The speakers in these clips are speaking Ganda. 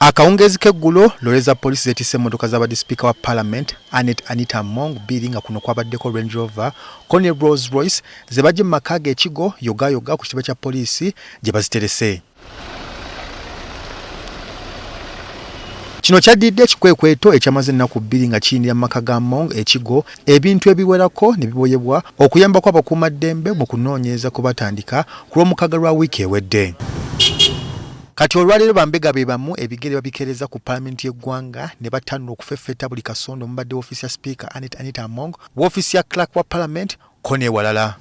Akawungezi k'eggulo loleza poliisi zeetisse emmotoka z'abadde Speaker wa Parliament Anita Among bbiri nga kuno kwabaddeko Range Rover Connie Rolls Royce ze bajje mu maka g'ekigo yogayoga ku kitebe kya poliisi gye baziterese. Kino kyaddidde ekikwekweto ekyamaze ennaku bbiri nga kiyinira mu maka ga Among ekigo ebintu ebiwerako ne biboyebwa okuyambako abakuumaddembe mu kunoonyereza ku batandika ku lw'omukaaga lwa wiiki ewedde. Kati olwaleero bambega be bamu ebigere babikereza ku Parliament y'eggwanga ne batandula okufeffeta buli kasondo mubadde woofiisi ya Speaker Anita Among, woofiisi ya Clerk wa Parliament Connie walala.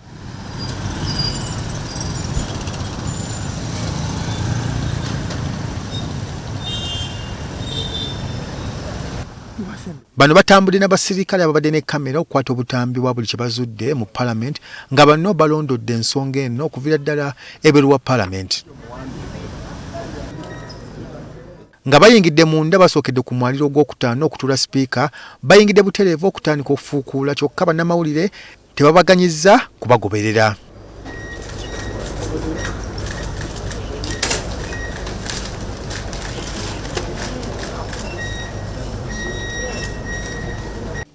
Bano batambudde n'abasirikale ababadde ne kamera okukwata obutambi bwa buli kye bazudde mu Parliament nga bano balondodde ensonga eno okuviira ddala ebweru wa Parliament. Nga bayingidde munda basookedde ku mwaliro ogwokutaano okutuula Speaker bayingidde butereevu okutandika okufuukuula kyokka bannamawulire tebabaganyizza kubagoberera.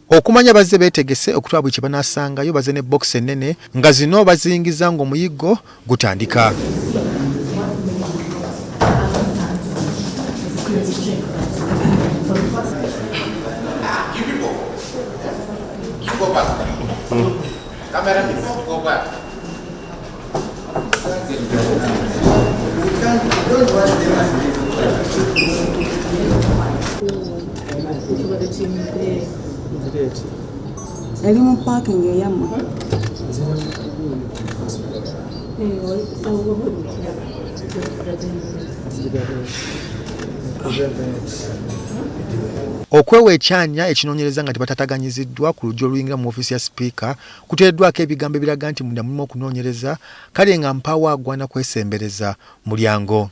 Okumanya bazze beetegese okutwala buli kye banaasangayo bazze ne box ennene nga zino bazingiza ng'omuyiggo gutandika. Eri mu parking eyamwe. Okwewa ekyanya ekinoonyereza nga tebatataganyiziddwa ku luggi oluyingira mu woofiisi ya Speaker kuteereddwako ebigambo ebiraga nti munda mulimu okunoonyereza kale nga mpaawo agwana kwesembereza mulyango.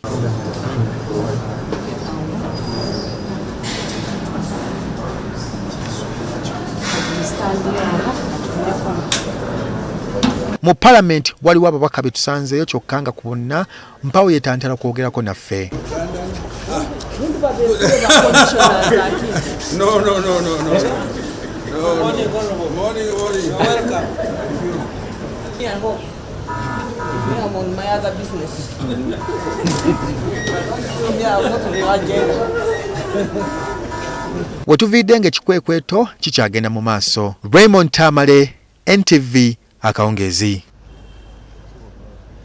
Mu Parliament waliwo ababaka be tusanzeeyo kyokka nga ku bonna mpaawo yeetantala kwogerako naffe. No. Morning. Welcome. Yeah, I'm on my other business. Yeah, I'm not on my agenda. Wetuviidde ng'ekikwekweto kikyagenda mu maaso. Raymond Tamale, NTV Akawungezi.